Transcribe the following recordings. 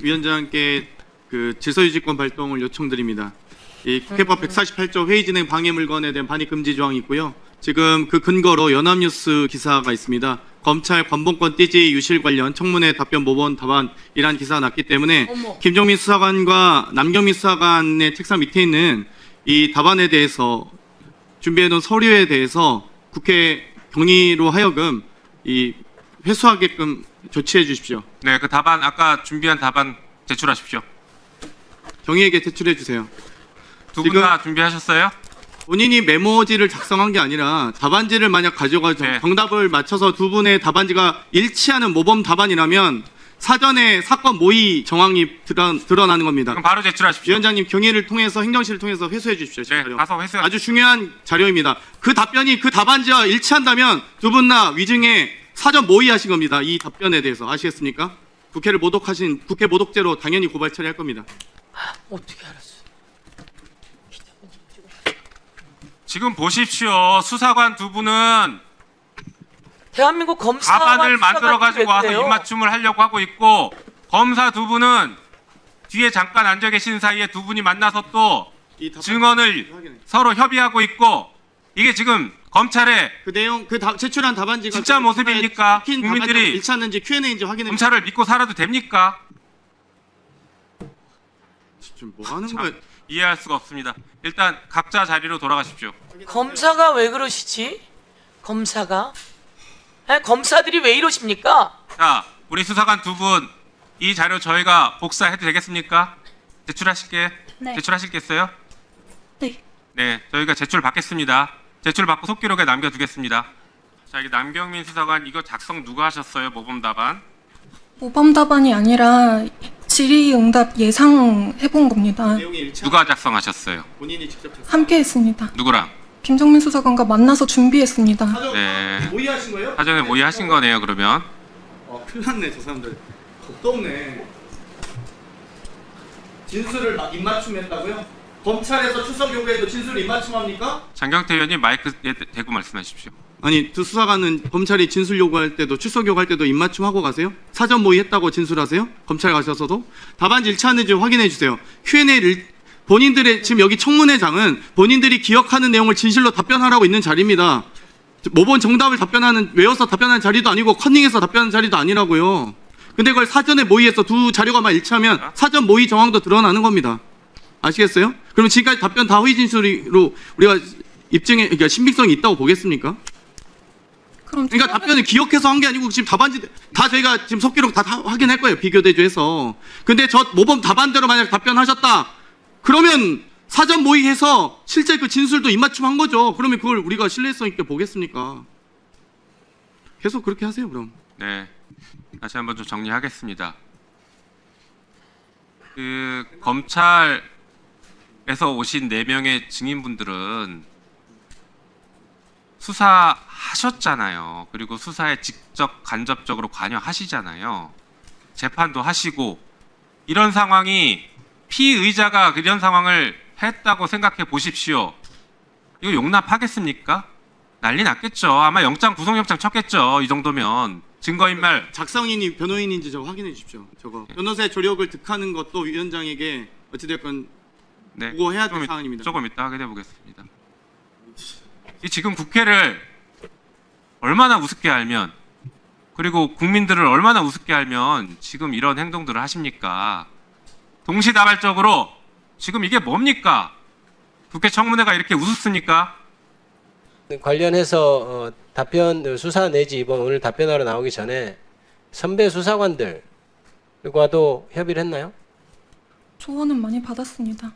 위원장께 그 질서유지권 발동을 요청드립니다. 이 국회법 148조 회의 진행 방해 물건에 대한 반입 금지 조항이 있고요. 지금 그 근거로 연합뉴스 기사가 있습니다. 검찰 관봉권 띠지 유실 관련 청문회 답변 모범 답안이란 기사가 났기 때문에 김종민 수사관과 남경민 수사관의 책상 밑에 있는 이 답안에 대해서 준비해놓은 서류에 대해서 국회 경위로 하여금 이 회수하게끔 조치해 주십시오. 네, 그 답안 아까 준비한 답안 제출하십시오. 경위에게 제출해 주세요. 두 분 다 준비하셨어요? 본인이 메모지를 작성한 게 아니라 답안지를 만약 가져가서 네. 정답을 맞춰서 두 분의 답안지가 일치하는 모범 답안이라면 사전에 사건 모의 정황이 드러나는 겁니다. 그럼 바로 제출하십시오. 위원장님 경위를 통해서 행정실을 통해서 회수해 주십시오. 네, 자료. 가서 회수. 아주 중요한 자료입니다. 그 답변이 그 답안지와 일치한다면 두 분 다 위증에 사전 모의하신 겁니다. 이 답변에 대해서 아시겠습니까? 국회를 모독하신 국회 모독죄로 당연히 고발 처리할 겁니다. 어떻게 알았어? 지금 보십시오. 수사관 두 분은 대한민국 검사와 답안을 만들어 가지고 와서 그래요? 입맞춤을 하려고 하고 있고, 검사 두 분은 뒤에 잠깐 앉아 계신 사이에 두 분이 만나서 또 이 답안- 증언을 확인해. 서로 협의하고 있고, 이게 지금 검찰의 그 내용 제출한 답안지가 진짜 모습입니까? 찍힌 국민들이- 답안지와 일치하는지 Q&A인지 확인해. 검찰을 믿고 살아도 됩니까? 지금 뭐 하는 참, 거예요? 이해할 수가 없습니다. 일단 각자 자리로 돌아가십시오. 검사가 왜 그러시지? 검사가? 아니, 검사들이 왜 이러십니까? 자, 우리 수사관 두 분, 이 자료 저희가 복사해도 되겠습니까? 네. 제출하시겠어요? 네. 네, 저희가 제출 받겠습니다. 제출 받고 속기록에 남겨두겠습니다. 자, 이게 남경민 수사관 이거 작성 누가 하셨어요? 모범 답안? 모범 답안이 아니라 질의응답 예상해본 겁니다. 내용이 일치. 누가 작성하셨어요? 본인이 직접 작성. 함께 했습니다. 누구랑? 김정민 수사관과 만나서 준비했습니다. 사전 네. 모의하신 거예요? 사전에 모의하신 거네요, 그러면. 큰일 났네 저 사람들. 겁도 없네. 진술을 막 입맞춤했다고요? 검찰에서 출석 요구에도 진술을 입맞춤합니까? 장경태 의원님 마이크에 대고 말씀하십시오. 아니 두 수사관은 검찰이 진술 요구할 때도 출석 요구할 때도 입맞춤하고 가세요? 사전 모의했다고 진술하세요? 검찰 가셔서도 답안지 일치하는지 확인해 주세요. Q&A를 본인들의 지금 여기 청문회장은 본인들이 기억하는 내용을 진실로 답변하라고 있는 자리입니다. 모범 정답을 외워서 답변하는 자리도 아니고 컨닝해서 답변하는 자리도 아니라고요. 근데 그걸 사전에 모의해서 두 자료가만 일치하면 사전 모의 정황도 드러나는 겁니다. 아시겠어요? 그러면 지금까지 답변 다 허위 진술로 우리가 그러니까 신빙성이 있다고 보겠습니까? 그러니까 답변을 기억해서 한 게 아니고 지금 답안지 다 저희가 지금 속기록 다 확인할 거예요. 비교 대조해서. 근데 저 모범 답안대로 만약 답변하셨다. 그러면 사전 모의해서 실제 그 진술도 입맞춤한 거죠. 그러면 그걸 우리가 신뢰성 있게 보겠습니까? 계속 그렇게 하세요, 그럼. 네, 다시 한번 좀 정리하겠습니다. 그 검찰에서 오신 4명의 증인분들은 수사하셨잖아요. 그리고 수사에 직접 간접적으로 관여하시잖아요. 재판도 하시고 이런 상황이 피의자가 이런 상황을 했다고 생각해 보십시오. 이거 용납하겠습니까? 난리 났겠죠. 아마 영장 구속영장 쳤겠죠. 이 정도면 증거인멸. 작성인이 변호인인지 저거 확인해 주십시오. 저거 변호사의 조력을 득하는 것도 위원장에게 어찌됐건 네, 보고해야 될 사안입니다. 조금 이따 확인해 보겠습니다. 이 지금 국회를 얼마나 우습게 알면, 그리고 국민들을 얼마나 우습게 알면 지금 이런 행동들을 하십니까? 동시다발적으로 지금 이게 뭡니까? 국회 청문회가 이렇게 우습습니까? 관련해서 답변 수사 내지 이번 오늘 답변하러 나오기 전에 선배 수사관들과도 협의를 했나요? 조언은 많이 받았습니다.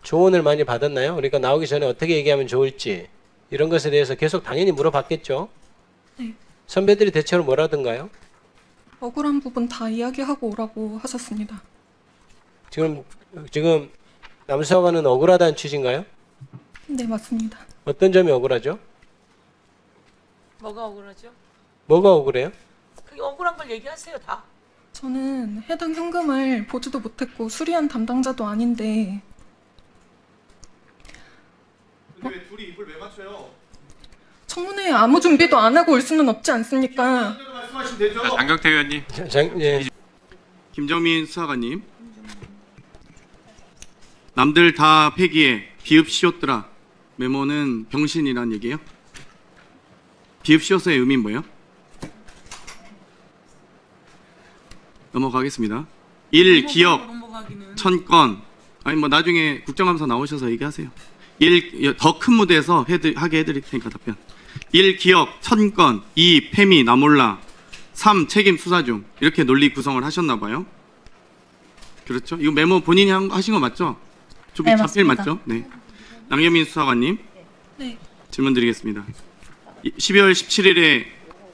조언을 많이 받았나요? 그러니까 나오기 전에 어떻게 얘기하면 좋을지 이런 것에 대해서 계속 당연히 물어봤겠죠. 네. 선배들이 대체로 뭐라던가요? 억울한 부분 다 이야기하고 오라고 하셨습니다. 지금 남수사관은 억울하다는 취지인가요? 네, 맞습니다. 어떤 점이 억울하죠? 뭐가 억울하죠? 뭐가 억울해요? 그게 억울한 걸 얘기하세요 다. 저는 해당 현금을 보지도 못했고 수리한 담당자도 아닌데 근데 왜 둘이 입을 왜 맞춰요? 청문회에 아무 준비도 안 하고 올 수는 없지 않습니까? 말씀하시면 되죠. 자, 장경태 의원님. 예. 김정민 수사관님. 남들 다 폐기해 비읍 씌웠더라. 메모는 병신이란 얘기예요? 비읍 씌웠어의 의미는 뭐예요? 넘어가겠습니다. 1. 기억 넘어가기는 1000건. 아니 뭐 나중에 국정감사 나오셔서 얘기하세요. 1. 더 큰 무대에서 하게 해드릴 테니까 답변. 1. 기억 1000건. 2. 폐미 나몰라. 3. 책임 수사 중. 이렇게 논리 구성을 하셨나 봐요. 그렇죠? 이거 메모 본인이 하신 거 맞죠? 조비 네, 자필 맞습니다. 맞죠? 네. 남경민 수사관님 네. 질문 드리겠습니다. 12월 17일에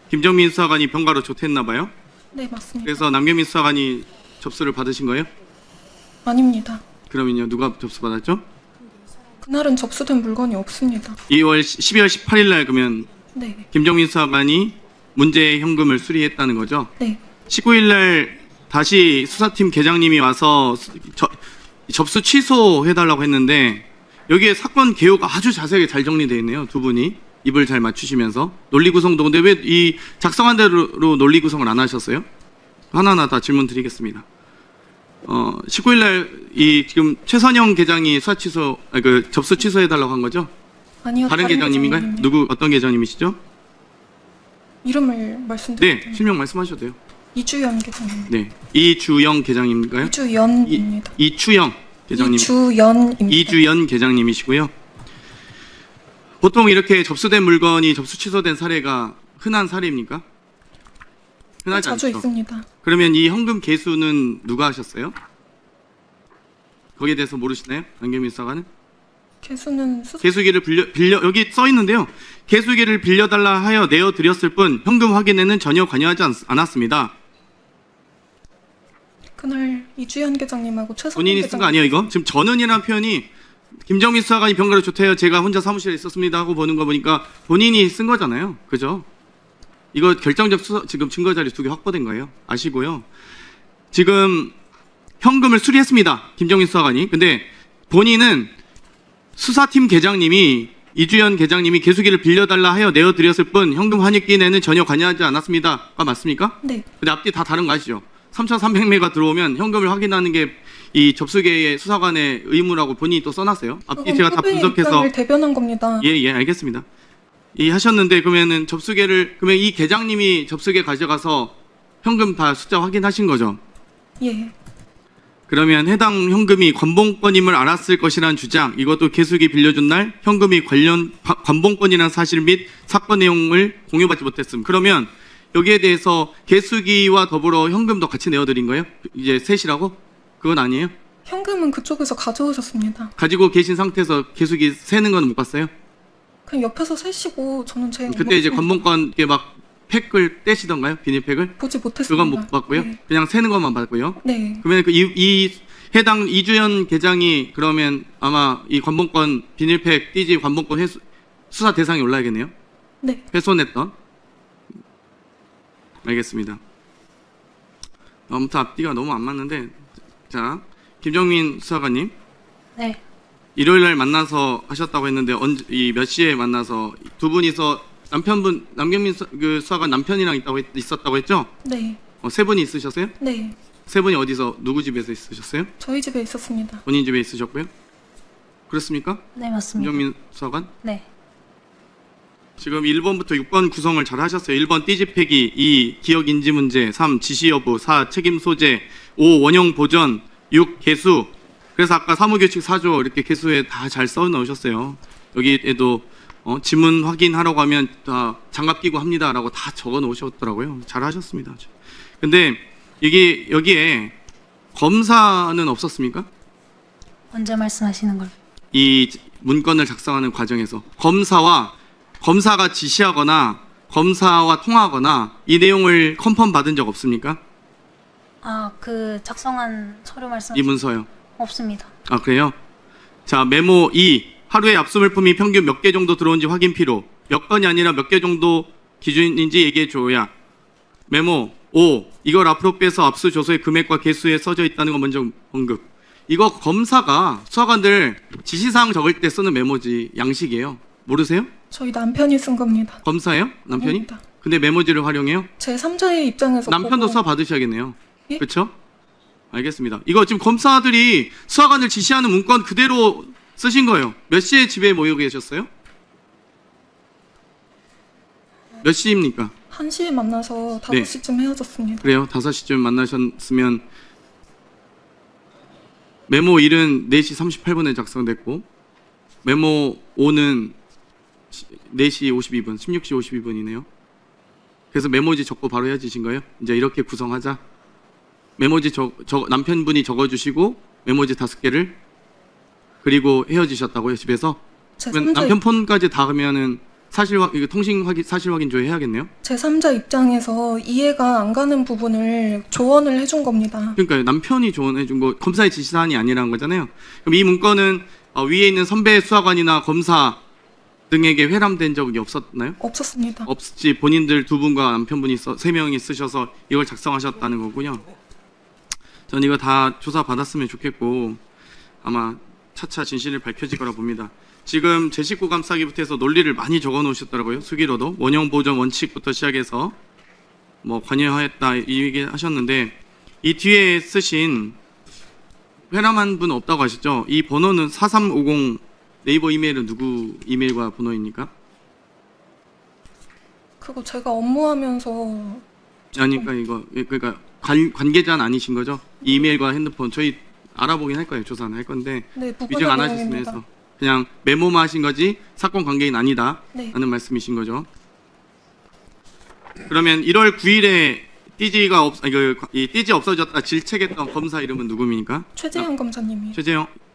김정민 수사관이 병가로 조퇴했나 봐요. 네, 맞습니다. 그래서 남경민 수사관이 접수를 받으신 거예요? 아닙니다. 그러면요 누가 접수 받았죠? 그날은 접수된 물건이 없습니다. 12월 18일 날 그러면 네. 김정민 수사관이 문제의 현금을 수리했다는 거죠. 네. 19일 날 다시 수사팀 계장님이 와서 접수 취소해달라고 했는데 여기에 사건 개요가 아주 자세하게 잘 정리되어 있네요. 두 분이 입을 잘 맞추시면서 논리 구성도. 근데 왜 이 작성한 대로 논리 구성을 안 하셨어요? 하나하나 다 질문 드리겠습니다. 19일 날 이 지금 최선영 계장이 수사 취소 그 접수 취소해달라고 한 거죠? 아니요. 다른 계장님인가요? 계장님입니다. 누구 어떤 계장님이시죠? 이름을 말씀드릴게요. 네, 실명 말씀하셔도 돼요. 이주연 계장님. 네, 이주영 계장님인가요? 이주연입니다. 이추영 계장님. 이주연입니다. 이주연 계장님이시고요. 보통 이렇게 접수된 물건이 접수 취소된 사례가 흔한 사례입니까? 흔하지 자주 않죠. 있습니다. 그러면 이 현금 개수는 누가 하셨어요? 거기에 대해서 모르시나요? 안경민 수사관은? 개수는 개수기를 빌려 여기 써 있는데요. 개수기를 빌려달라 하여 내어드렸을 뿐 현금 확인에는 전혀 관여하지 않았습니다. 그날 이주연 계장님하고 최선 본인이 쓴 거 아니에요 이거? 지금 저는이라는 표현이 김정민 수사관이 병가로 조퇴해요. 제가 혼자 사무실에 있었습니다 하고 보는 거 보니까 본인이 쓴 거잖아요. 그죠? 이거 결정적 수사, 지금 증거 자료 2개 확보된 거예요. 아시고요. 지금 현금을 수리했습니다. 김정민 수사관이. 근데 본인은 수사팀 계장님이 이주연 계장님이 개수기를 빌려달라 하여 내어드렸을 뿐 현금 환입기에는 전혀 관여하지 않았습니다가 맞습니까? 네. 근데 앞뒤 다 다른 거 아시죠? 3,300매가 들어오면 현금을 확인하는 게 이 접수계의 수사관의 의무라고 본인이 또 써놨어요. 앞뒤 제가 다 후배의 분석해서 입장을 대변한 겁니다. 예, 알겠습니다. 이 하셨는데 그러면은 접수계를 그러면 이 계장님이 접수계 가져가서 현금 다 숫자 확인하신 거죠? 예. 그러면 해당 현금이 관봉권임을 알았을 것이라는 주장, 이것도 개수기 빌려준 날 현금이 관봉권이라는 사실 및 사건 내용을 공유받지 못했음. 그러면 여기에 대해서 개수기와 더불어 현금도 같이 내어드린 거예요? 이제 셋이라고? 그건 아니에요? 현금은 그쪽에서 가져오셨습니다. 가지고 계신 상태에서 개수기 세는 건 못 봤어요? 그냥 옆에서 세시고 저는 제 그때 이제 업무 관봉권 이렇게 막 팩을 떼시던가요? 비닐팩을? 보지 못했습니다. 그건 못 봤고요. 네. 그냥 세는 것만 봤고요. 네. 그러면 이 해당 이주연 계장이 그러면 아마 이 관봉권 비닐팩 띠지 관봉권 수사 대상에 올라야겠네요. 네. 훼손했던. 알겠습니다. 아무튼 앞뒤가 너무 안 맞는데 자 김정민 수사관님 네. 일요일 날 만나서 하셨다고 했는데 몇 시에 만나서 두 분이서 남편분 남경민 수사관 남편이랑 있었다고 했죠? 네. 세 분이 있으셨어요? 네. 세 분이 어디서 누구 집에서 있으셨어요? 저희 집에 있었습니다. 본인 집에 있으셨고요? 그렇습니까? 네, 맞습니다. 김정민 수사관? 네. 지금 1번부터 6번 구성을 잘 하셨어요. 1번 띠지 폐기, 2 기억 인지 문제, 3 지시 여부, 4 책임 소재, 5 원형 보전, 6 개수. 그래서 아까 사무규칙 4조 이렇게 개수에 다 잘 써 넣으셨어요. 여기에도 지문 확인하라고 하면 다 장갑 끼고 합니다라고 다 적어 놓으셨더라고요. 잘 하셨습니다. 근데 여기에 검사는 없었습니까? 언제 말씀하시는 걸? 이 문건을 작성하는 과정에서 검사가 지시하거나 검사와 통하거나 이 내용을 컨펌 받은 적 없습니까? 아, 그 작성한 서류 말씀 이 문서요. 없습니다. 아 그래요? 자 메모 2 하루에 압수 물품이 평균 몇 개 정도 들어온지 확인 필요. 몇 건이 아니라 몇 개 정도 기준인지 얘기해 줘야. 메모 5 이걸 앞으로 빼서 압수 조서의 금액과 개수에 써져 있다는 거 먼저 언급. 이거 검사가 수사관들 지시사항 적을 때 쓰는 메모지 양식이에요. 모르세요? 저희 남편이 쓴 겁니다. 검사예요? 남편이? 아닙니다. 근데 메모지를 활용해요? 제 3자의 입장에서 남편도 보고 수사 받으셔야겠네요. 예? 그렇죠? 알겠습니다. 이거 지금 검사들이 수사관을 지시하는 문건 그대로 쓰신 거예요. 몇 시에 집에 모여 계셨어요? 몇 시입니까? 1시에 만나서 네. 5시쯤 헤어졌습니다. 그래요. 5시쯤 만나셨으면 메모 1은 4시 38분에 작성됐고 메모 5는 4시 52분, 16시 52분이네요. 그래서 메모지 적고 바로 헤어지신 거예요? 이제 이렇게 구성하자. 메모지 남편분이 적어주시고 메모지 5개를 그리고 헤어지셨다고요, 집에서? 제 그러면 3자, 남편 폰까지 닿으면은 이거 통신 확인, 사실 확인 조회 해야겠네요? 제 3자 입장에서 이해가 안 가는 부분을 조언을 해준 겁니다. 그러니까 남편이 조언해준 거 검사의 지시사항이 아니라는 거잖아요. 그럼 이 문건은 위에 있는 선배 수사관이나 검사 등에게 회람된 적이 없었나요? 없었습니다. 없지. 본인들 두 분과 남편분이 3명이 쓰셔서 이걸 작성하셨다는 거군요. 전 이거 다 조사 받았으면 좋겠고 아마 차차 진실이 밝혀질 거라 봅니다. 지금 제 식구 감싸기부터 해서 논리를 많이 적어 놓으셨더라고요. 수기로도 원형 보존 원칙부터 시작해서 뭐 관여하였다 이 얘기 하셨는데 이 뒤에 쓰신 회람한 분 없다고 하셨죠? 이 번호는 4350 네이버 이메일은 누구 이메일과 번호입니까? 그거 제가 업무하면서 아니까 이거 그러니까 관계자는 아니신 거죠? 이 이메일과 핸드폰 저희 알아보긴 할 거예요. 조사는 할 건데 네, 위증 안 무근한 하셨으면 내용입니다. 해서 그냥 메모만 하신 거지 사건 관계인 아니다 네. 라는 말씀이신 거죠. 그러면 1월 9일에 띠지가 이 띠지 없어졌다 질책했던 검사 이름은 누구입니까? 최재형 검사님이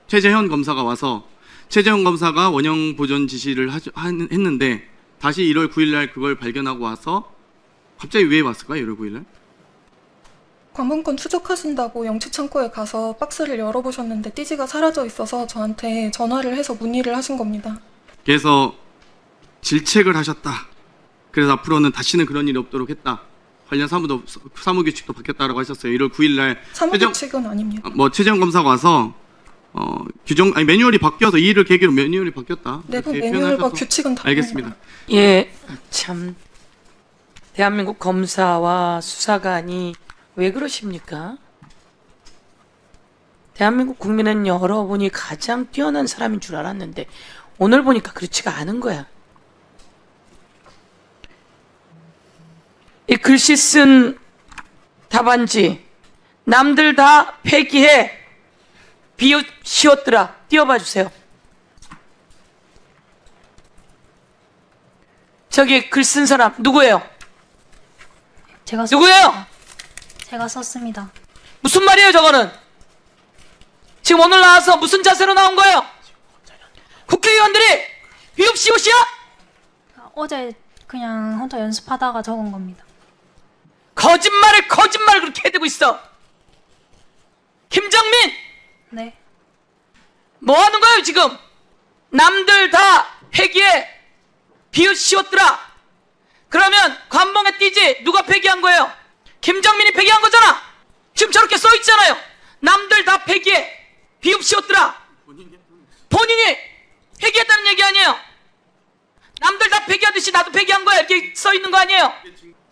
최재현 검사가 와서 최재현 검사가 원형 보존 지시를 했는데 다시 1월 9일 날 그걸 발견하고 와서 갑자기 왜 왔을까요? 1월 9일 날? 관본권 추적하신다고 영치창고에 가서 박스를 열어보셨는데 띠지가 사라져 있어서 저한테 전화를 해서 문의를 하신 겁니다. 그래서 질책을 하셨다. 그래서 앞으로는 다시는 그런 일이 없도록 했다. 관련 사무규칙도 바뀌었다라고 하셨어요. 1월 9일 날 사무규칙은 아닙니다. 최재형 검사가 와서 매뉴얼이 바뀌어서 이 일을 계기로 매뉴얼이 바뀌었다. 내부 이렇게 매뉴얼과 표현하셔서 규칙은 다릅니다. 알겠습니다. 예, 참 대한민국 검사와 수사관이 왜 그러십니까? 대한민국 국민은 여러분이 가장 뛰어난 사람인 줄 알았는데 오늘 보니까 그렇지가 않은 거야. 이 글씨 쓴 답안지 남들 다 폐기해 비웃시었더라. 띄워봐 주세요. 저기 글 쓴 사람 누구예요? 제가 누구예요? 제가 썼습니다. 무슨 말이에요 저거는? 지금 오늘 나와서 무슨 자세로 나온 거예요? 국회의원들이 비읍시옷이야? 어제 그냥 혼자 연습하다가 적은 겁니다. 거짓말을 그렇게 해대고 있어. 김정민 네. 뭐 하는 거예요 지금? 남들 다 폐기해 비웃시었더라. 그러면 관봉에 띄지 누가 폐기한 거예요? 김정민이 폐기한 거잖아. 지금 저렇게 써 있잖아요. 남들 다 폐기해 비웃시었더라. 본인이 폐기했다는 얘기 아니에요? 남들 다 폐기하듯이 나도 폐기한 거야 이렇게 써 있는 거 아니에요?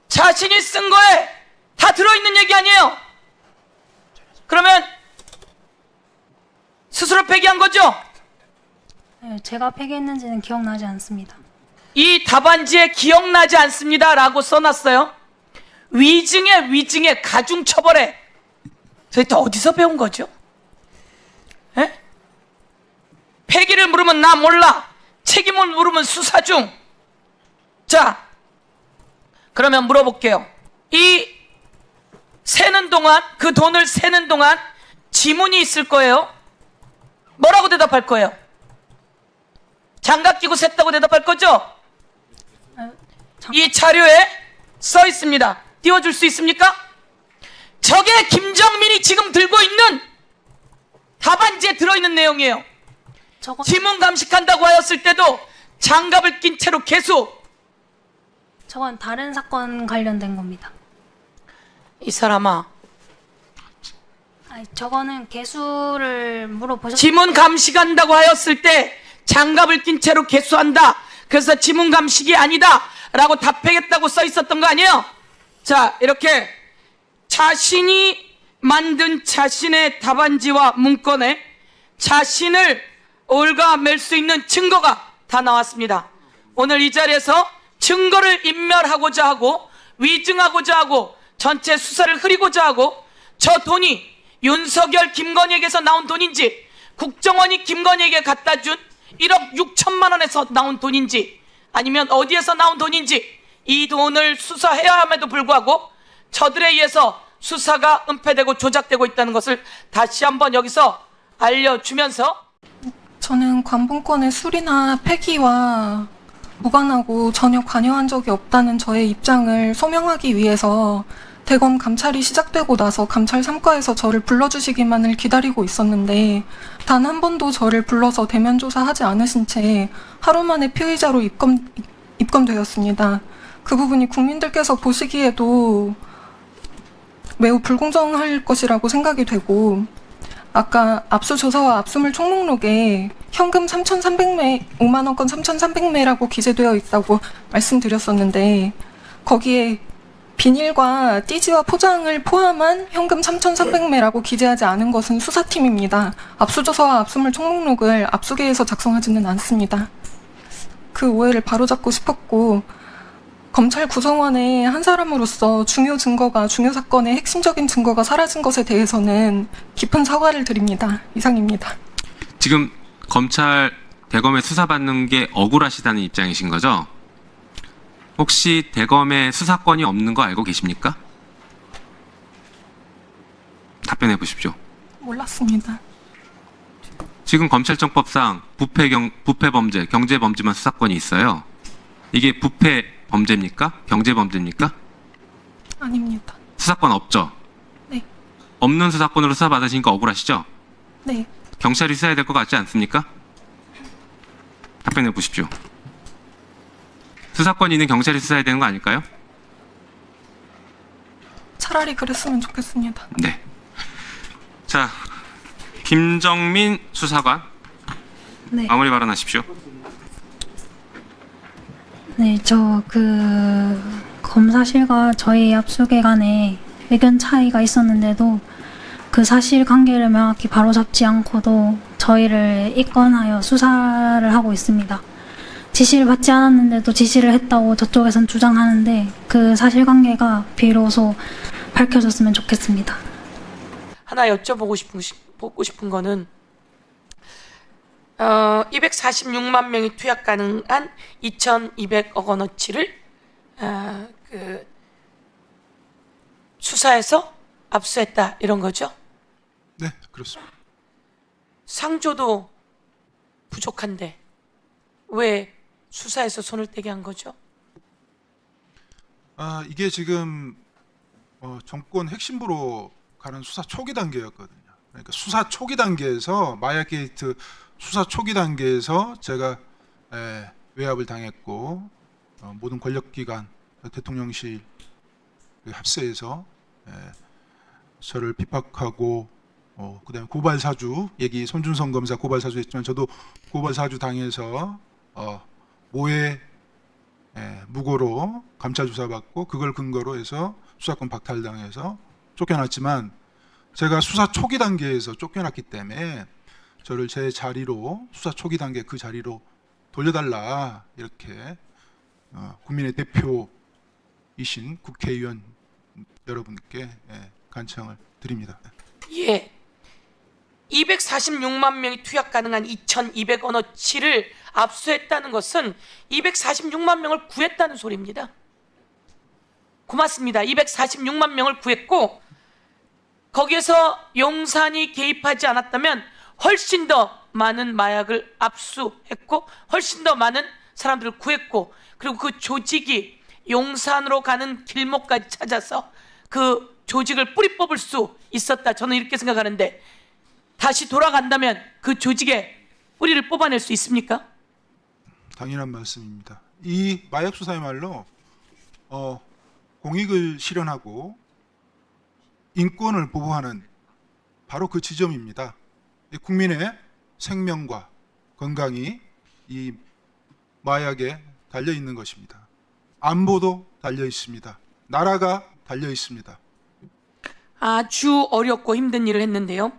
자신이 쓴 거에 다 들어있는 얘기 아니에요? 그러면 스스로 폐기한 거죠? 네, 제가 폐기했는지는 기억나지 않습니다. 이 답안지에 기억나지 않습니다 라고 써놨어요. 위증에 가중처벌에 도대체 어디서 배운 거죠? 에? 폐기를 물으면 나 몰라. 책임을 물으면 수사 중. 자, 그러면 물어볼게요. 이 세는 동안 그 돈을 세는 동안 지문이 있을 거예요. 뭐라고 대답할 거예요? 장갑 끼고 셌다고 대답할 거죠? 이 자료에 써 있습니다. 띄워줄 수 있습니까? 저게 김정민이 지금 들고 있는 답안지에 들어있는 내용이에요. 지문 감식한다고 하였을 때도 장갑을 낀 채로 계속. 저건 다른 사건 관련된 겁니다. 이 사람아, 아니, 저거는 개수를 물어보셨. 지문 감식한다고 하였을 때 장갑을 낀 채로 개수한다. 그래서 지문 감식이 아니다 라고 답하겠다고 써 있었던 거 아니에요? 자, 이렇게 자신이 만든 자신의 답안지와 문건에 자신을 올가맬 수 있는 증거가 다 나왔습니다. 오늘 이 자리에서 증거를 인멸하고자 하고 위증하고자 하고 전체 수사를 흐리고자 하고 저 돈이 윤석열 김건희에게서 나온 돈인지 국정원이 김건희에게 갖다 준 1억 6천만 원에서 나온 돈인지 아니면 어디에서 나온 돈인지 이 돈을 수사해야 함에도 불구하고 저들에 의해서 수사가 은폐되고 조작되고 있다는 것을 다시 한번 여기서 알려주면서 저는 관본권의 수리나 폐기와 무관하고 전혀 관여한 적이 없다는 저의 입장을 소명하기 위해서 대검 감찰이 시작되고 나서 감찰 3과에서 저를 불러주시기만을 기다리고 있었는데 단 한 번도 저를 불러서 대면 조사하지 않으신 채 하루 만에 피의자로 입건되었습니다. 그 부분이 국민들께서 보시기에도 매우 불공정할 것이라고 생각이 되고 아까 압수조사와 압수물 총목록에 현금 3,300매, 5만 원권 3,300매라고 기재되어 있다고 말씀드렸었는데 거기에 비닐과 띠지와 포장을 포함한 현금 3,300매라고 기재하지 않은 것은 수사팀입니다. 압수조사와 압수물 총목록을 압수계에서 작성하지는 않습니다. 그 오해를 바로잡고 싶었고 검찰 구성원의 한 사람으로서 중요 증거가, 중요 사건의 핵심적인 증거가 사라진 것에 대해서는 깊은 사과를 드립니다. 이상입니다. 지금 검찰 대검에 수사받는 게 억울하시다는 입장이신 거죠? 혹시 대검에 수사권이 없는 거 알고 계십니까? 답변해 보십시오. 몰랐습니다. 지금 검찰청법상 부패 범죄, 경제 범죄만 수사권이 있어요. 이게 부패 범죄입니까? 경제 범죄입니까? 아닙니다. 수사권 없죠? 네. 없는 수사권으로 수사 받으시니까 억울하시죠? 네. 경찰이 수사해야 될 것 같지 않습니까? 답변해 보십시오. 수사권이 있는 경찰이 수사해야 되는 거 아닐까요? 차라리 그랬으면 좋겠습니다. 네. 자, 김정민 수사관 네. 마무리 발언하십시오. 네, 저 검사실과 저희 압수계 간에 의견 차이가 있었는데도 그 사실관계를 명확히 바로잡지 않고도 저희를 입건하여 수사를 하고 있습니다. 지시를 받지 않았는데도 지시를 했다고 저쪽에선 주장하는데 그 사실관계가 비로소 밝혀졌으면 좋겠습니다. 하나 여쭤보고 싶은 거는 246만 명이 투약 가능한 2,200억 원어치를 수사해서 압수했다 이런 거죠? 네, 그렇습니다. 상조도 부족한데 왜 수사에서 손을 떼게 한 거죠? 이게 지금 정권 핵심부로 가는 수사 초기 단계였거든요. 그러니까 수사 초기 단계에서 마약 게이트 수사 초기 단계에서 제가 외압을 당했고 모든 권력기관 대통령실 합세해서 저를 비박하고 그다음에 고발 사주 얘기 손준성 검사 고발 사주 했지만 저도 고발 사주 당해서 모해 무고로 감찰 조사 받고 그걸 근거로 해서 수사권 박탈당해서 쫓겨났지만 제가 수사 초기 단계에서 쫓겨났기 때문에 저를 제 자리로 수사 초기 단계 그 자리로 돌려달라 이렇게 국민의 대표이신 국회의원 여러분께 간청을 드립니다. 예. 246만 명이 투약 가능한 2,200억 원어치를 압수했다는 것은 246만 명을 구했다는 소리입니다. 고맙습니다. 246만 명을 구했고 거기에서 용산이 개입하지 않았다면 훨씬 더 많은 마약을 압수했고 훨씬 더 많은 사람들을 구했고 그리고 그 조직이 용산으로 가는 길목까지 찾아서 그 조직을 뿌리 뽑을 수 있었다. 저는 이렇게 생각하는데 다시 돌아간다면 그 조직의 뿌리를 뽑아낼 수 있습니까? 당연한 말씀입니다. 이 마약 수사야말로 공익을 실현하고 인권을 보호하는 바로 그 지점입니다. 국민의 생명과 건강이 이 마약에 달려 있는 것입니다. 안보도 달려 있습니다. 나라가 달려 있습니다. 아주 어렵고 힘든 일을 했는데요.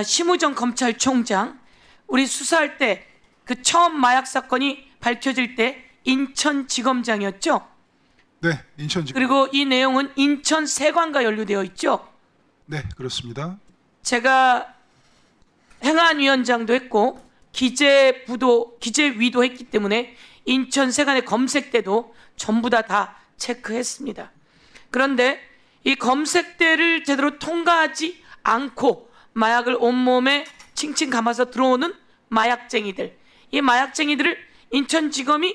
심우정 검찰총장, 우리 수사할 때 그 처음 마약 사건이 밝혀질 때 인천지검장이었죠. 네, 인천지검. 그리고 이 내용은 인천 세관과 연루되어 있죠. 네, 그렇습니다. 제가 행안위원장도 했고 기재위도 했기 때문에 인천 세관의 검색대도 전부 다 체크했습니다. 그런데 이 검색대를 제대로 통과하지 않고 마약을 온몸에 칭칭 감아서 들어오는 마약쟁이들, 이 마약쟁이들을 인천지검이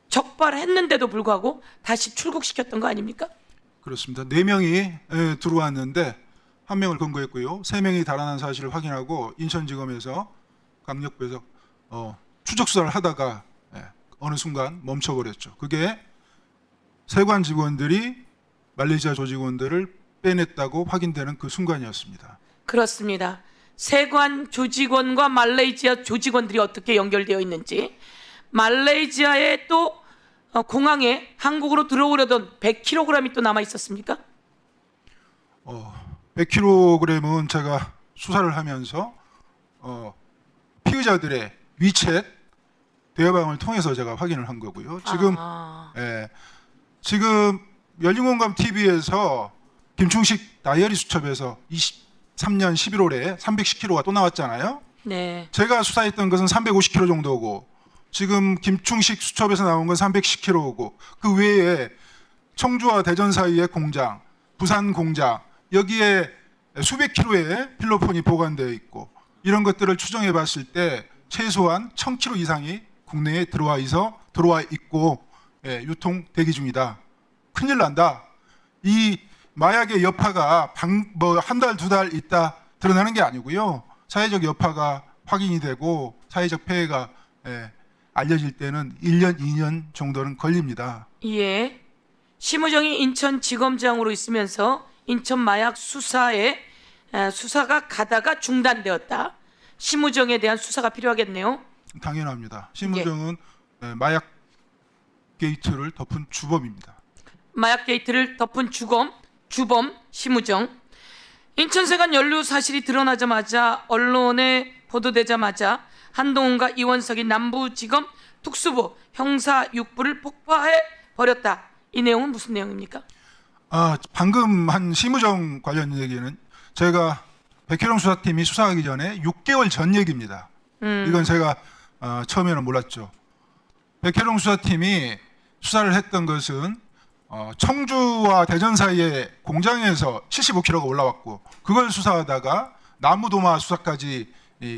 적발했는데도 불구하고 다시 출국시켰던 거 아닙니까? 그렇습니다. 4명이 들어왔는데 1명을 검거했고요. 3명이 달아난 사실을 확인하고 인천지검에서 강력부에서 추적 수사를 하다가 어느 순간 멈춰버렸죠. 그게 세관 직원들이 말레이시아 조직원들을 빼냈다고 확인되는 그 순간이었습니다. 그렇습니다. 세관 조직원과 말레이시아 조직원들이 어떻게 연결되어 있는지, 말레이시아의 또 공항에 한국으로 들어오려던 100kg이 또 남아 있었습니까? 100kg은 제가 수사를 하면서 피의자들의 위챗 대화방을 통해서 제가 확인을 한 거고요. 지금 열린공감 TV에서 김충식 다이어리 수첩에서 23년 11월에 310kg가 또 나왔잖아요. 네. 제가 수사했던 것은 350kg 정도고 지금 김충식 수첩에서 나온 건 310kg고 그 외에 청주와 대전 사이의 공장, 부산 공장 여기에 수백 킬로의 필로폰이 보관되어 있고 이런 것들을 추정해 봤을 때 최소한 1000kg 이상이 국내에 들어와 있고 유통 대기 중이다. 큰일 난다. 이 마약의 여파가 한 달, 2달 있다 드러나는 게 아니고요. 사회적 여파가 확인이 되고 사회적 폐해가 알려질 때는 1년, 2년 정도는 걸립니다. 예. 심우정이 인천지검장으로 있으면서 인천 마약 수사가 가다가 중단되었다. 심우정에 대한 수사가 필요하겠네요. 당연합니다. 심우정은 마약 게이트를 덮은 주범입니다. 마약 게이트를 덮은 주범 심우정. 인천세관 연루 사실이 드러나자마자 언론에 보도되자마자 한동훈과 이원석이 남부지검 특수부 형사 6부를 폭파해 버렸다. 이 내용은 무슨 내용입니까? 방금 한 심우정 관련 얘기는 제가 백혜령 수사팀이 수사하기 전에 6개월 전 얘기입니다. 이건 제가 처음에는 몰랐죠. 백혜령 수사팀이 수사를 했던 것은 청주와 대전 사이의 공장에서 75kg가 올라왔고 그걸 수사하다가 나무도마 수사까지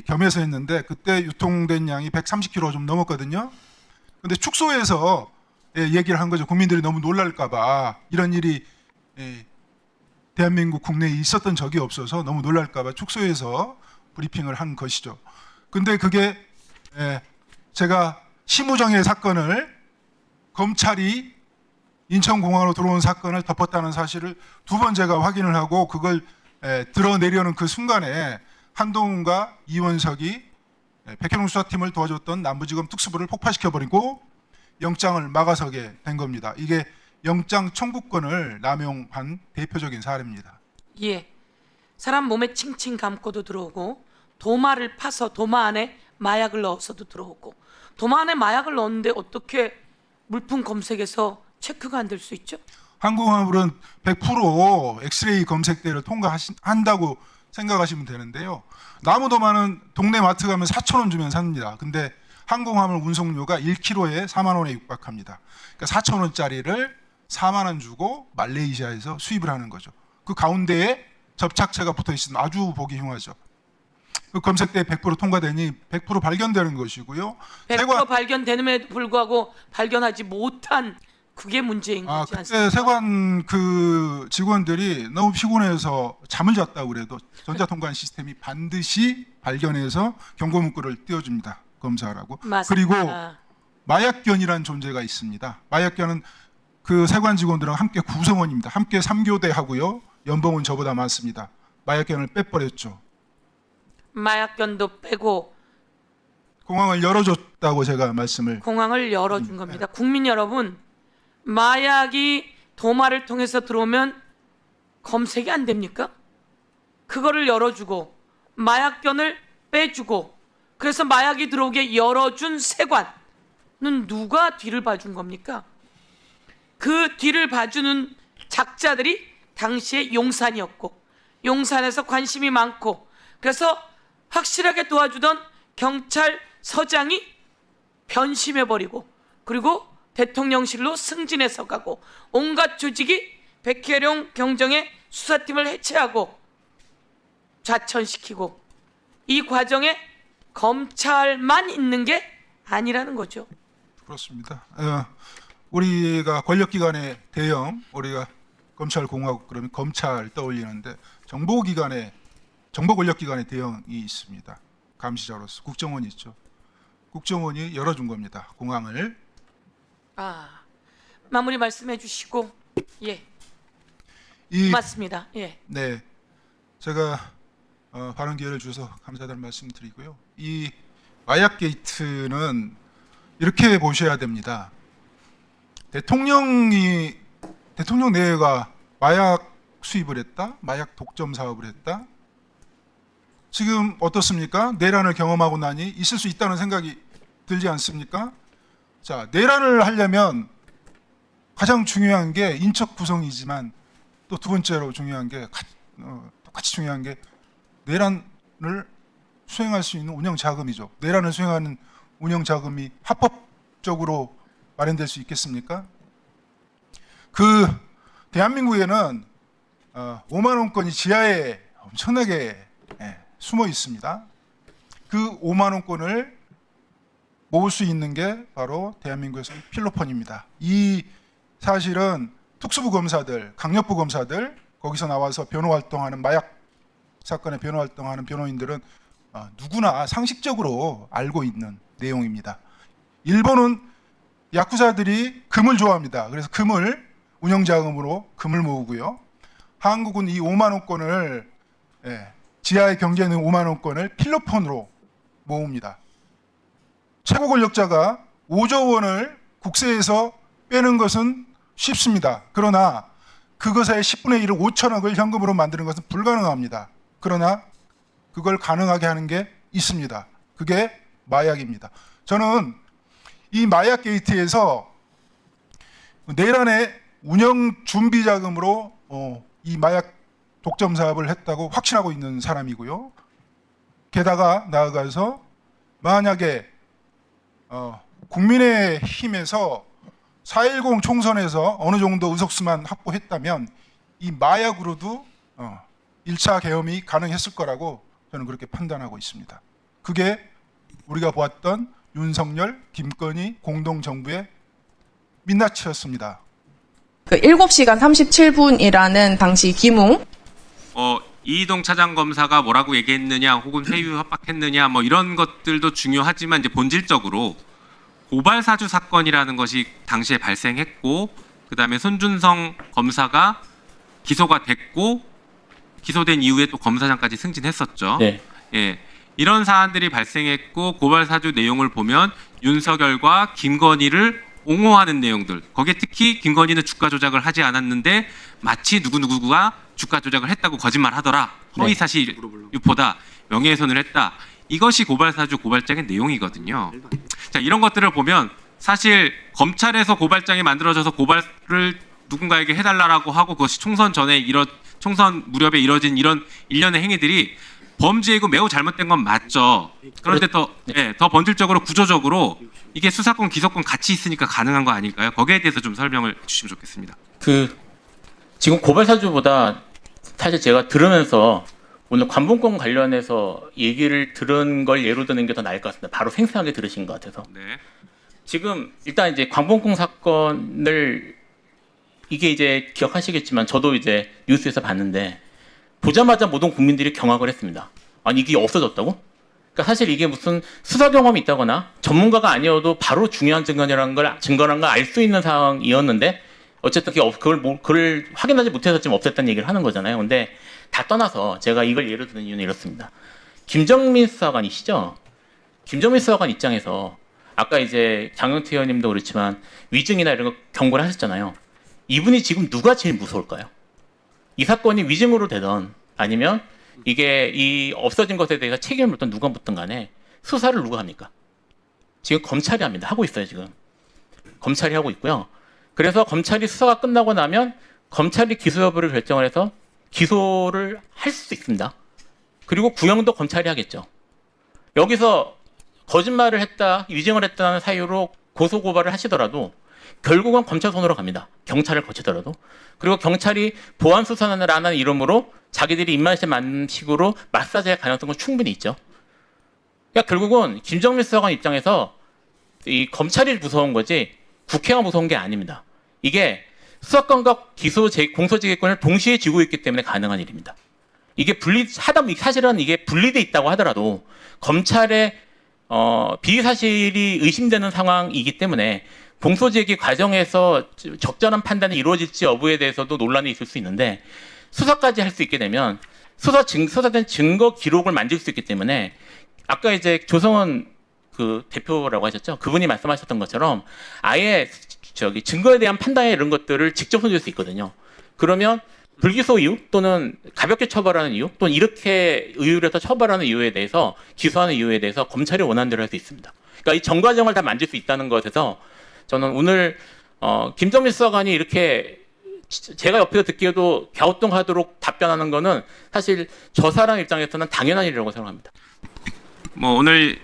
겸해서 했는데 그때 유통된 양이 130kg 좀 넘었거든요. 근데 축소해서 얘기를 한 거죠. 국민들이 너무 놀랄까 봐 이런 일이 대한민국 국내에 있었던 적이 없어서 너무 놀랄까 봐 축소해서 브리핑을 한 것이죠. 근데 그게 제가 심우정의 사건을 검찰이 인천공항으로 들어온 사건을 덮었다는 사실을 2번 제가 확인을 하고 그걸 드러내려는 그 순간에 한동훈과 이원석이 백혜룡 수사팀을 도와줬던 남부지검 특수부를 폭파시켜버리고 영장을 막아서게 된 겁니다. 이게 영장 청구권을 남용한 대표적인 사례입니다. 예. 사람 몸에 칭칭 감고도 들어오고 도마를 파서 도마 안에 마약을 넣어서도 들어오고 도마 안에 마약을 넣었는데 어떻게 물품 검색에서 체크가 안 될 수 있죠? 항공화물은 100% 엑스레이 검색대를 통과한다고 생각하시면 되는데요. 나무도마는 동네 마트 가면 4,000원 주면 삽니다. 근데 항공화물 운송료가 1kg에 4만 원에 육박합니다. 그러니까 4,000원짜리를 4만 원 주고 말레이시아에서 수입을 하는 거죠. 그 가운데에 접착체가 붙어 있으면 아주 보기 흉하죠. 그 검색대에 100% 통과되니 100% 발견되는 것이고요. 100% 발견되는에도 불구하고 발견하지 못한 그게 문제인 거지 그때 않습니까? 세관 그 직원들이 너무 피곤해서 잠을 잤다고 그래도 전자통관 시스템이 반드시 발견해서 경고 문구를 띄워줍니다. 검사하라고. 맞습니다. 그리고 마약견이라는 존재가 있습니다. 마약견은 그 세관 직원들하고 함께 구성원입니다. 함께 3교대 하고요. 연봉은 저보다 많습니다. 마약견을 빼버렸죠. 마약견도 빼고 공항을 열어줬다고 제가 말씀을. 공항을 열어준 겁니다. 국민 여러분, 마약이 도마를 통해서 들어오면 검색이 안 됩니까? 그거를 열어주고 마약견을 빼주고 그래서 마약이 들어오게 열어준 세관은 누가 뒤를 봐준 겁니까? 그 뒤를 봐주는 작자들이 당시에 용산이었고 용산에서 관심이 많고 그래서 확실하게 도와주던 경찰서장이 변심해버리고 그리고 대통령실로 승진해서 가고 온갖 조직이 백혜룡 경정의 수사팀을 해체하고 좌천시키고 이 과정에 검찰만 있는 게 아니라는 거죠. 그렇습니다. 우리가 권력기관의 대형, 우리가 검찰공화국 그러면 검찰 떠올리는데 정보 권력기관의 대형이 있습니다. 감시자로서 국정원이 있죠. 국정원이 열어준 겁니다. 공항을. 마무리 말씀해 주시고 예 맞습니다. 예. 네, 제가 발언 기회를 주셔서 감사하다는 말씀드리고요. 이 마약 게이트는 이렇게 보셔야 됩니다. 대통령 내외가 마약 수입을 했다, 마약 독점 사업을 했다. 지금 어떻습니까? 내란을 경험하고 나니 있을 수 있다는 생각이 들지 않습니까? 자, 내란을 하려면 가장 중요한 게 인적 구성이지만 또 두 번째로 중요한 게 똑같이 중요한 게 내란을 수행할 수 있는 운영 자금이죠. 내란을 수행하는 운영 자금이 합법적으로 마련될 수 있겠습니까? 대한민국에는 5만 원권이 지하에 엄청나게 숨어 있습니다. 그 5만 원권을 모을 수 있는 게 바로 대한민국에서 필로폰입니다. 이 사실은 특수부 검사들, 강력부 검사들 거기서 나와서 변호 활동하는 마약 사건의 변호 활동하는 변호인들은 누구나 상식적으로 알고 있는 내용입니다. 일본은 야쿠자들이 금을 좋아합니다. 그래서 금을 운영자금으로 금을 모으고요. 한국은 이 5만 원권을 지하에 경계에 있는 5만 원권을 필로폰으로 모읍니다. 최고 권력자가 5조 원을 국세에서 빼는 것은 쉽습니다. 그러나 그것의 10분의 1을 5천억을 현금으로 만드는 것은 불가능합니다. 그러나 그걸 가능하게 하는 게 있습니다. 그게 마약입니다. 저는 이 마약 게이트에서 내란의 운영 준비 자금으로 이 마약 독점 사업을 했다고 확신하고 있는 사람이고요. 게다가 나아가서 만약에 국민의힘에서 4.10 총선에서 어느 정도 의석수만 확보했다면 이 마약으로도 1차 계엄이 가능했을 거라고 저는 그렇게 판단하고 있습니다. 그게 우리가 보았던 윤석열, 김건희 공동정부의 민낯이었습니다. 그 7시간 37분이라는 당시 기무 이희동 차장검사가 뭐라고 얘기했느냐 혹은 회유 협박했느냐 뭐 이런 것들도 중요하지만 이제 본질적으로 고발 사주 사건이라는 것이 당시에 발생했고 그다음에 손준성 검사가 기소가 됐고 기소된 이후에 또 검사장까지 승진했었죠. 네. 예. 이런 사안들이 발생했고 고발 사주 내용을 보면 윤석열과 김건희를 옹호하는 내용들. 거기에 특히 김건희는 주가 조작을 하지 않았는데 마치 누구누구가 주가 조작을 했다고 거짓말하더라. 허위사실 유포다. 명예훼손을 했다. 이것이 고발사주 고발장의 내용이거든요. 자, 이런 것들을 보면 사실 검찰에서 고발장이 만들어져서 고발을 누군가에게 해달라고 하고 그것이 총선 전에 총선 무렵에 이뤄진 이런 일련의 행위들이 범죄이고 매우 잘못된 건 맞죠. 그런데 더 본질적으로 구조적으로 이게 수사권, 기소권 같이 있으니까 가능한 거 아닐까요? 거기에 대해서 좀 설명을 해주시면 좋겠습니다. 지금 고발사주보다 사실 제가 들으면서 오늘 관본권 관련해서 얘기를 들은 걸 예로 드는 게 더 나을 것 같습니다. 바로 생생하게 들으신 것 같아서. 네. 지금 일단 이제 관본권 사건을 이게 이제 기억하시겠지만 저도 이제 뉴스에서 봤는데 보자마자 모든 국민들이 경악을 했습니다. 아니 이게 없어졌다고? 그러니까 사실 이게 무슨 수사 경험이 있다거나 전문가가 아니어도 바로 중요한 증거라는 걸 알 수 있는 상황이었는데 어쨌든 그걸 확인하지 못해서 지금 없앴다는 얘기를 하는 거잖아요. 근데 다 떠나서 제가 이걸 예로 드는 이유는 이렇습니다. 김정민 수사관이시죠? 김정민 수사관 입장에서 아까 이제 장영태 의원님도 그렇지만 위증이나 이런 거 경고를 하셨잖아요. 이분이 지금 누가 제일 무서울까요? 이 사건이 위증으로 되던 아니면 이게 이 없어진 것에 대해서 책임을 묻던 누가 묻든 간에 수사를 누가 합니까? 지금 검찰이 합니다. 하고 있어요, 지금. 검찰이 하고 있고요. 그래서 검찰이 수사가 끝나고 나면 검찰이 기소 여부를 결정을 해서 기소를 할 수 있습니다. 그리고 구형도 검찰이 하겠죠. 여기서 거짓말을 했다, 위증을 했다는 사유로 고소고발을 하시더라도 결국은 검찰 손으로 갑니다. 경찰을 거치더라도. 그리고 경찰이 보안 수사라는 이름으로 자기들이 입맛에 맞는 식으로 마사지할 가능성은 충분히 있죠. 그러니까 결국은 김정민 수사관 입장에서 이 검찰이 무서운 거지 국회가 무서운 게 아닙니다. 이게 수사권과 공소지휘권을 동시에 쥐고 있기 때문에 가능한 일입니다. 이게 사실은 이게 분리돼 있다고 하더라도 검찰의 비사실이 의심되는 상황이기 때문에 공소제기 과정에서 적절한 판단이 이루어질지 여부에 대해서도 논란이 있을 수 있는데 수사까지 할 수 있게 되면 수사된 증거 기록을 만질 수 있기 때문에 아까 이제 조성은 그 대표라고 하셨죠? 그분이 말씀하셨던 것처럼 아예 증거에 대한 판단에 이런 것들을 직접 손질 수 있거든요. 그러면 불기소 이유 또는 가볍게 처벌하는 이유 또는 이렇게 의유를 해서 처벌하는 이유에 대해서 기소하는 이유에 대해서 검찰이 원하는 대로 할 수 있습니다. 그러니까 이 전 과정을 다 만질 수 있다는 것에서 저는 오늘 김정민 수사관이 이렇게 제가 옆에서 듣기에도 갸우뚱하도록 답변하는 거는 사실 저 사람 입장에서는 당연한 일이라고 생각합니다. 뭐 오늘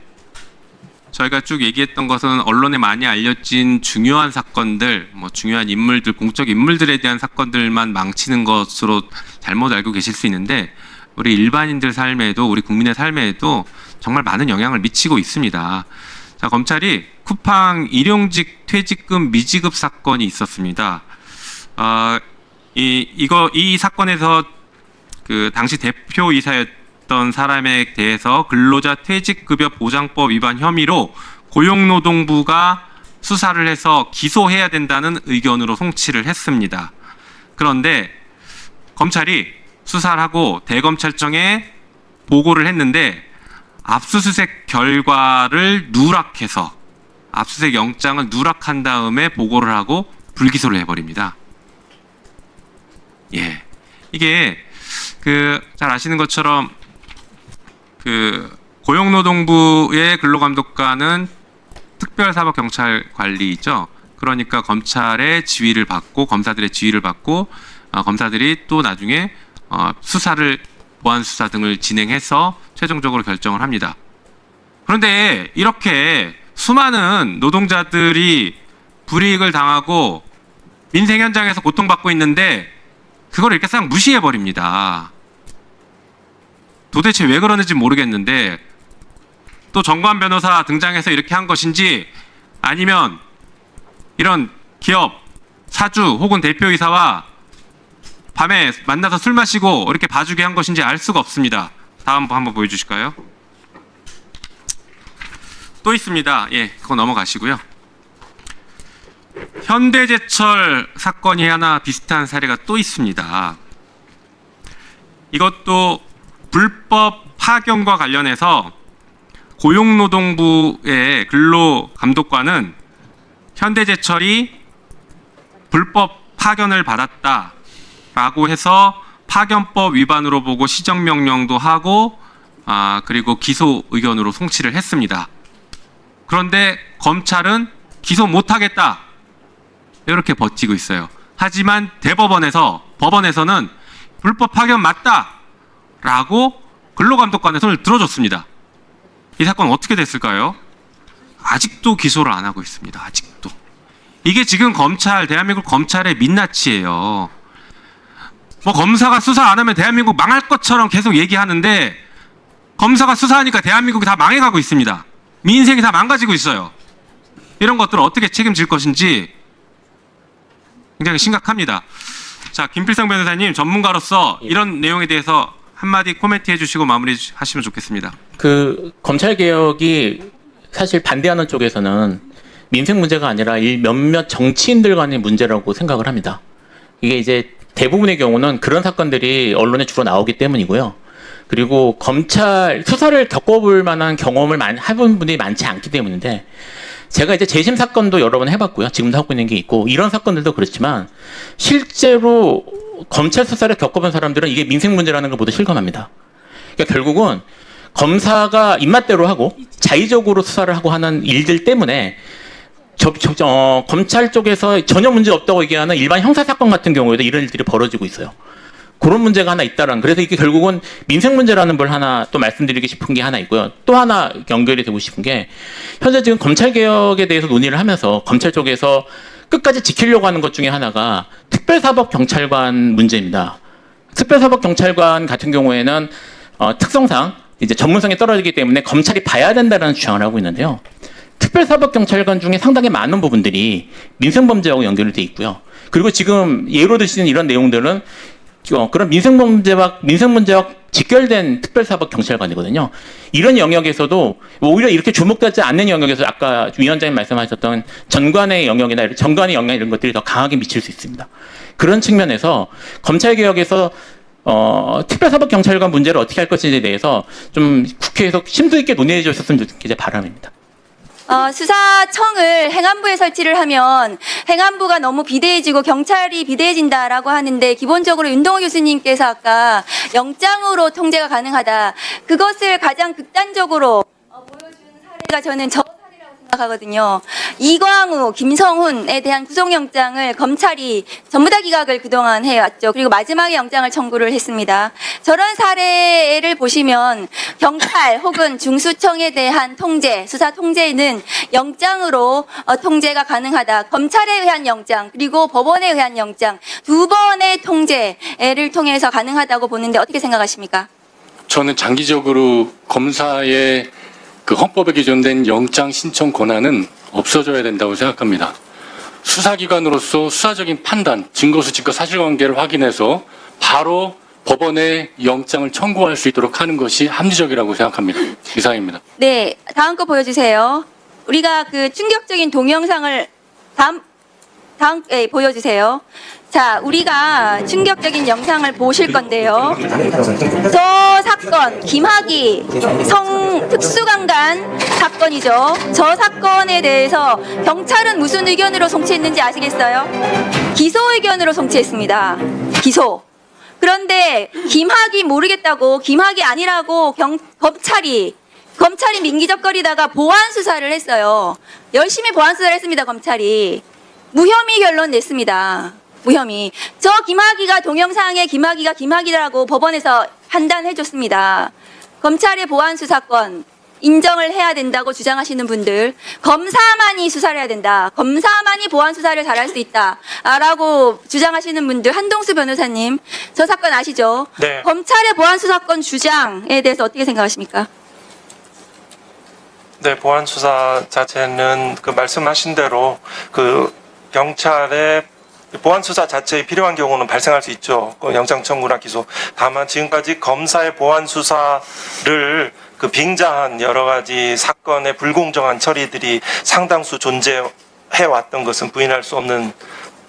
저희가 쭉 얘기했던 것은 언론에 많이 알려진 중요한 사건들, 뭐 중요한 인물들, 공적 인물들에 대한 사건들만 망치는 것으로 잘못 알고 계실 수 있는데 우리 일반인들 삶에도 우리 국민의 삶에도 정말 많은 영향을 미치고 있습니다. 자, 검찰이 쿠팡 일용직 퇴직금 미지급 사건이 있었습니다. 이 사건에서 그 당시 대표이사였던 사람에 대해서 근로자 퇴직급여 보장법 위반 혐의로 고용노동부가 수사를 해서 기소해야 된다는 의견으로 송치를 했습니다. 그런데 검찰이 수사를 하고 대검찰청에 보고를 했는데 압수수색 결과를 누락해서 압수수색 영장을 누락한 다음에 보고를 하고 불기소를 해버립니다. 예, 이게 잘 아시는 것처럼 고용노동부의 근로감독관은 특별사법경찰관리죠. 그러니까 검찰의 지휘를 받고 검사들의 지휘를 받고 검사들이 또 나중에 보안 수사 등을 진행해서 최종적으로 결정을 합니다. 그런데 이렇게 수많은 노동자들이 불이익을 당하고 민생 현장에서 고통받고 있는데 그걸 이렇게 싹 무시해 버립니다. 도대체 왜 그러는지 모르겠는데 또 정관 변호사 등장해서 이렇게 한 것인지 아니면 이런 기업 사주 혹은 대표이사와 밤에 만나서 술 마시고 이렇게 봐주게 한 것인지 알 수가 없습니다. 다음 한번 보여주실까요? 또 있습니다. 예, 그거 넘어가시고요. 현대제철 사건이 하나 비슷한 사례가 또 있습니다. 이것도 불법 파견과 관련해서 고용노동부의 근로감독관은 현대제철이 불법 파견을 받았다라고 해서 파견법 위반으로 보고 시정명령도 하고 그리고 기소 의견으로 송치를 했습니다. 그런데 검찰은 기소 못하겠다 이렇게 버티고 있어요. 하지만 법원에서는 불법 파견 맞다라고 근로감독관의 손을 들어줬습니다. 이 사건 어떻게 됐을까요? 아직도 기소를 안 하고 있습니다. 아직도. 이게 지금 대한민국 검찰의 민낯이에요. 뭐 검사가 수사 안 하면 대한민국 망할 것처럼 계속 얘기하는데 검사가 수사하니까 대한민국이 다 망해가고 있습니다. 민생이 다 망가지고 있어요. 이런 것들을 어떻게 책임질 것인지 굉장히 심각합니다. 자, 김필성 변호사님 전문가로서 이런 내용에 대해서 한마디 코멘트 해주시고 마무리하시면 좋겠습니다. 검찰 개혁이 사실 반대하는 쪽에서는 민생 문제가 아니라 몇몇 정치인들 간의 문제라고 생각을 합니다. 이게 이제 대부분의 경우는 그런 사건들이 언론에 주로 나오기 때문이고요. 그리고 검찰 수사를 겪어볼 만한 경험을 해본 분들이 많지 않기 때문인데 제가 이제 재심 사건도 여러 번 해봤고요. 지금도 하고 있는 게 있고 이런 사건들도 그렇지만 실제로 검찰 수사를 겪어본 사람들은 이게 민생 문제라는 걸 모두 실감합니다. 그러니까 결국은 검사가 입맛대로 하고 자의적으로 수사를 하고 하는 일들 때문에 검찰 쪽에서 전혀 문제 없다고 얘기하는 일반 형사사건 같은 경우에도 이런 일들이 벌어지고 있어요. 그런 문제가 하나 있다라는. 그래서 이게 결국은 민생 문제라는 걸 하나 또 말씀드리고 싶은 게 하나 있고요. 또 하나 연결이 되고 싶은 게 현재 지금 검찰 개혁에 대해서 논의를 하면서 검찰 쪽에서 끝까지 지키려고 하는 것 중에 하나가 특별사법경찰관 문제입니다. 특별사법경찰관 같은 경우에는 특성상 이제 전문성이 떨어지기 때문에 검찰이 봐야 된다는 주장을 하고 있는데요. 특별사법경찰관 중에 상당히 많은 부분들이 민생범죄하고 연결이 돼 있고요. 그리고 지금 예로 드시는 이런 내용들은 그런 민생문제와 직결된 특별사법경찰관이거든요. 이런 영역에서도 오히려 이렇게 주목되지 않는 영역에서 아까 위원장님 말씀하셨던 전관의 영역이나 전관의 영역 이런 것들이 더 강하게 미칠 수 있습니다. 그런 측면에서 검찰개혁에서 특별사법경찰관 문제를 어떻게 할 것인지에 대해서 좀 국회에서 심도 있게 논의해 주셨으면 좋겠는 게 바람입니다. 수사청을 행안부에 설치를 하면 행안부가 너무 비대해지고 경찰이 비대해진다라고 하는데 기본적으로 윤동호 교수님께서 아까 영장으로 통제가 가능하다. 그것을 가장 극단적으로 보여준 사례가 저는 저 사례라고 생각하거든요. 이광우, 김성훈에 대한 구속영장을 검찰이 전부 다 기각을 그동안 해왔죠. 그리고 마지막에 영장을 청구를 했습니다. 저런 사례를 보시면 경찰 혹은 중수청에 대한 통제, 수사 통제는 영장으로 통제가 가능하다. 검찰에 의한 영장 그리고 법원에 의한 영장 두 번의 통제를 통해서 가능하다고 보는데 어떻게 생각하십니까? 저는 장기적으로 검사의 그 헌법에 기존된 영장 신청 권한은 없어져야 된다고 생각합니다. 수사기관으로서 수사적인 판단, 증거수집과 사실관계를 확인해서 바로 법원에 영장을 청구할 수 있도록 하는 것이 합리적이라고 생각합니다. 이상입니다. 네, 다음 거 보여주세요. 우리가 그 충격적인 동영상을 다음 보여주세요. 자, 우리가 충격적인 영상을 보실 건데요. 저 사건, 김학의 특수강간 사건이죠. 저 사건에 대해서 경찰은 무슨 의견으로 송치했는지 아시겠어요? 기소 의견으로 송치했습니다. 기소. 그런데 김학의 모르겠다고, 김학의 아니라고 검찰이 민기적거리다가 보완 수사를 했어요. 열심히 보완 수사를 했습니다, 검찰이. 무혐의 결론 냈습니다. 무혐의. 저 김학의가 동영상에 김학의라고 법원에서 판단해줬습니다. 검찰의 보완 수사권 인정을 해야 된다고 주장하시는 분들, 검사만이 수사를 해야 된다. 검사만이 보완 수사를 잘할 수 있다. 라고 주장하시는 분들, 한동수 변호사님, 저 사건 아시죠? 네. 검찰의 보완 수사권 주장에 대해서 어떻게 생각하십니까? 네, 보안 수사 자체는 그 말씀하신 대로 그 경찰의 보안 수사 자체에 필요한 경우는 발생할 수 있죠. 영장 청구나 기소. 다만 지금까지 검사의 보안 수사를 그 빙자한 여러 가지 사건의 불공정한 처리들이 상당수 존재해 왔던 것은 부인할 수 없는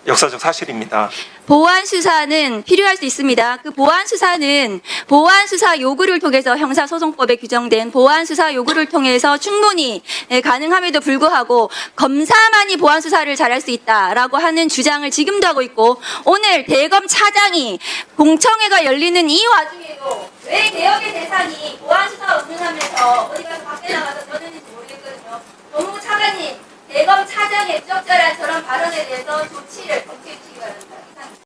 역사적 사실입니다. 보완 수사는 필요할 수 있습니다. 그 보완 수사는 보완 수사 요구를 통해서 형사소송법에 규정된 보완 수사 요구를 통해서 충분히 가능함에도 불구하고 검사만이 보완 수사를 잘할 수 있다라고 하는 주장을 지금도 하고 있고, 오늘 대검 차장이 공청회가 열리는 이 와중에도 왜 개혁의 대상이 보완 수사가 없는하면서 어디 가서 밖에 나가서 전했는지 모르겠거든요. 법무부 차관님, 대검 차장의 부적절한 저런 발언에 대해서 조치를 검토해 주시기 바랍니다.